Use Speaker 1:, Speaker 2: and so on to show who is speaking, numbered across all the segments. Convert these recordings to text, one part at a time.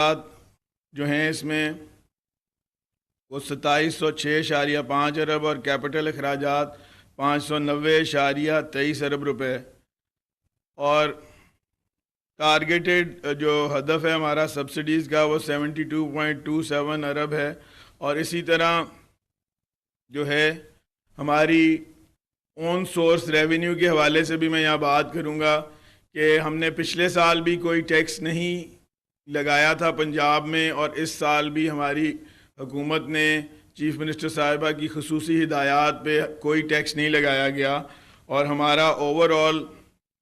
Speaker 1: جو ہیں اس میں وہ 2706.5 ارب اور کیپٹل اخراجات 590.23 ارب روپے، اور ٹارگیٹڈ جو ہدف ہے ہمارا سبسڈیز کا وہ 72.27 ارب ہے۔ اور اسی طرح جو ہے ہماری اون سورس ریونیو کے حوالے سے بھی میں یہاں بات کروں گا کہ ہم نے پچھلے سال بھی کوئی ٹیکس نہیں لگایا تھا پنجاب میں، اور اس سال بھی ہماری حکومت نے چیف منسٹر صاحبہ کی خصوصی ہدایات پہ کوئی ٹیکس نہیں لگایا گیا، اور ہمارا اوور آل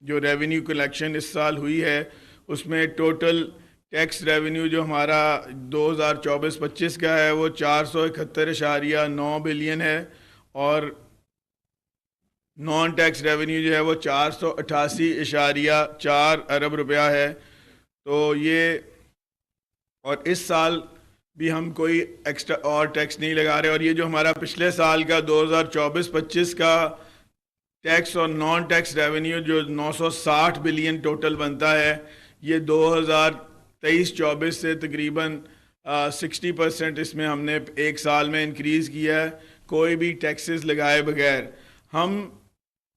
Speaker 1: جو ریونیو کلیکشن اس سال ہوئی ہے اس میں ٹوٹل ٹیکس ریونیو جو ہمارا 2024-25 کا ہے وہ 471.9 بلین ہے، اور نان ٹیکس ریونیو جو ہے وہ 488.4 ارب روپیہ ہے۔ تو یہ، اور اس سال بھی ہم کوئی ایکسٹرا اور ٹیکس نہیں لگا رہے، اور یہ جو ہمارا پچھلے سال کا 2024-25 کا ٹیکس اور نان ٹیکس ریونیو جو 960 بلین ٹوٹل بنتا ہے، یہ 2023-24 سے تقریباً 60% اس میں ہم نے ایک سال میں انکریز کیا ہے کوئی بھی ٹیکسز لگائے بغیر۔ ہم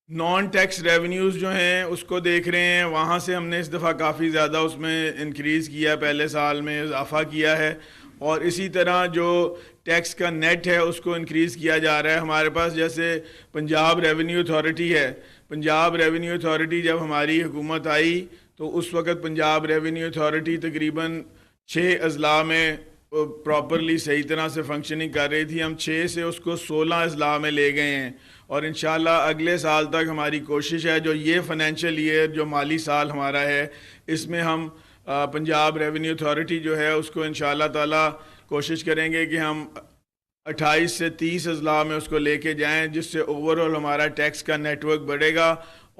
Speaker 1: نان ٹیکس ریونیوز جو ہیں اس کو دیکھ رہے ہیں، وہاں سے ہم نے اس دفعہ کافی زیادہ اس میں انکریز کیا، پہلے سال میں اضافہ کیا ہے، اور اسی طرح جو ٹیکس کا نیٹ ہے اس کو انکریز کیا جا رہا ہے۔ ہمارے پاس جیسے پنجاب ریونیو اتھارٹی ہے، پنجاب ریونیو اتھارٹی جب ہماری حکومت آئی تو اس وقت پنجاب ریونیو اتھارٹی تقریباً 6 اضلاع میں پراپرلی صحیح طرح سے فنکشننگ کر رہی تھی، ہم 6 سے اس کو 16 اضلاع میں لے گئے ہیں، اور انشاءاللہ اگلے سال تک ہماری کوشش ہے، جو یہ فائنینشیل ایئر جو مالی سال ہمارا ہے اس میں ہم پنجاب ریونیو اتھارٹی جو ہے اس کو انشاءاللہ تعالی کوشش کریں گے کہ ہم 28 سے 30 اضلاع میں اس کو لے کے جائیں، جس سے اوور آل ہمارا ٹیکس کا نیٹ ورک بڑھے گا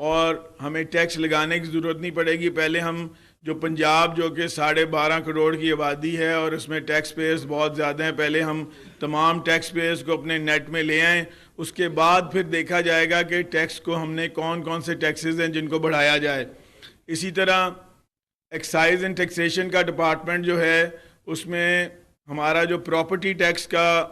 Speaker 1: اور ہمیں ٹیکس لگانے کی ضرورت نہیں پڑے گی۔ پہلے ہم جو پنجاب جو کہ 12.5 کروڑ کی آبادی ہے اور اس میں ٹیکس پیئرز بہت زیادہ ہیں، پہلے ہم تمام ٹیکس پیئرز کو اپنے نیٹ میں لے آئیں، اس کے بعد پھر دیکھا جائے گا کہ ٹیکس کو ہم نے کون کون سے ٹیکسز ہیں جن کو بڑھایا جائے۔ اسی طرح ایکسائز اینڈ ٹیکسیشن کا ڈپارٹمنٹ جو ہے اس میں ہمارا جو پراپرٹی ٹیکس کا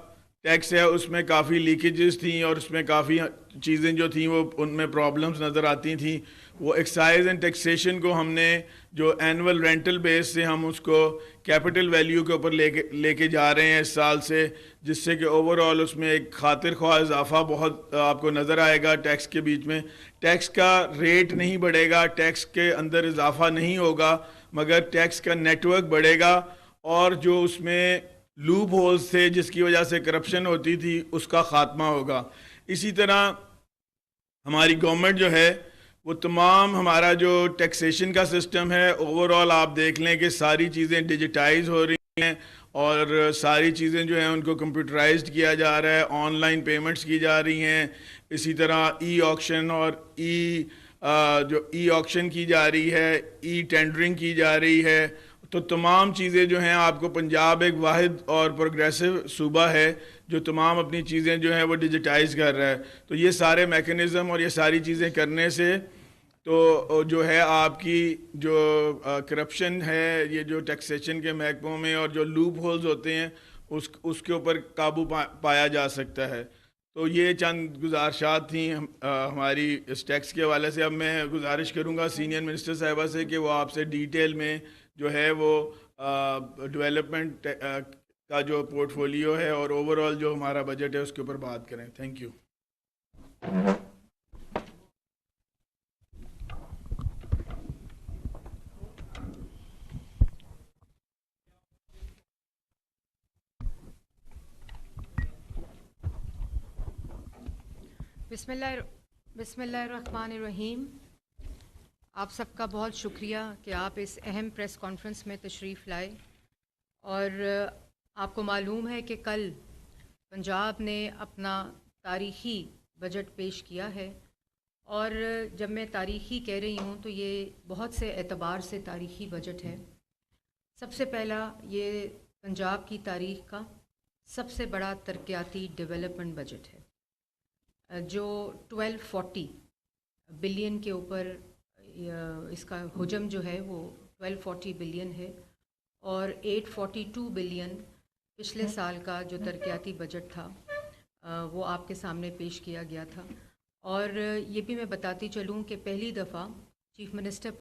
Speaker 1: ٹیکس ہے اس میں کافی لیکیجز تھیں، اور اس میں کافی چیزیں جو تھیں وہ ان میں پرابلمز نظر آتی تھیں۔ وہ ایکسائز اینڈ ٹیکسیشن کو ہم نے جو اینول رینٹل بیس سے ہم اس کو کیپٹل ویلیو کے اوپر لے کے جا رہے ہیں اس سال سے، جس سے کہ اوور آل اس میں ایک خاطر خواہ اضافہ بہت آپ کو نظر آئے گا۔ ٹیکس کے بیچ میں ٹیکس کا ریٹ نہیں بڑھے گا، ٹیکس کے اندر اضافہ نہیں ہوگا، مگر ٹیکس کا نیٹ ورک بڑھے گا، اور جو اس میں لوپ ہولز تھے جس کی وجہ سے کرپشن ہوتی تھی اس کا خاتمہ ہوگا۔ اسی طرح ہماری گورنمنٹ جو ہے وہ تمام ہمارا جو ٹیکسیشن کا سسٹم ہے اوور آل آپ دیکھ لیں کہ ساری چیزیں ڈیجیٹائز ہو رہی ہیں، اور ساری چیزیں جو ہیں ان کو کمپیوٹرائزڈ کیا جا رہا ہے، آن لائن پیمنٹس کی جا رہی ہیں، اسی طرح ای آکشن اور جو ای آکشن کی جا رہی ہے، ای ٹینڈرنگ کی جا رہی ہے۔ تو تمام چیزیں جو ہیں آپ کو، پنجاب ایک واحد اور پروگریسو صوبہ ہے جو تمام اپنی چیزیں جو ہیں وہ ڈیجیٹائز کر رہا ہے، تو یہ سارے میکنزم اور یہ ساری چیزیں کرنے سے تو جو ہے آپ کی جو کرپشن ہے، یہ جو ٹیکسیشن کے محکموں میں اور جو لوپ ہولز ہوتے ہیں اس کے اوپر قابو پایا جا سکتا ہے۔ تو یہ چند گزارشات تھیں ہماری اس ٹیکس کے حوالے سے۔ اب میں گزارش کروں گا سینئر منسٹر صاحبہ سے کہ وہ آپ سے ڈیٹیل میں جو ہے وہ ڈیولپمنٹ کا جو پورٹ فولیو ہے اور اوور آل جو ہمارا بجٹ ہے اس کے اوپر بات کریں۔ Thank you.
Speaker 2: بسم اللہ الرحمن الرحیم۔ آپ سب کا بہت شکریہ کہ آپ اس اہم پریس کانفرنس میں تشریف لائے، اور آپ کو معلوم ہے کہ کل پنجاب نے اپنا تاریخی بجٹ پیش کیا ہے، اور جب میں تاریخی کہہ رہی ہوں تو یہ بہت سے اعتبار سے تاریخی بجٹ ہے۔ سب سے پہلا، یہ پنجاب کی تاریخ کا سب سے بڑا ترقیاتی ڈیولپمنٹ بجٹ ہے جو 1240 بلین کے اوپر اس کا حجم جو ہے وہ 1240 بلین ہے، اور 842 بلین پچھلے سال کا جو ترقیاتی بجٹ تھا وہ آپ کے سامنے پیش کیا گیا تھا. اور یہ بھی میں بتاتی چلوں کہ پہلی دفعہ چیف منسٹر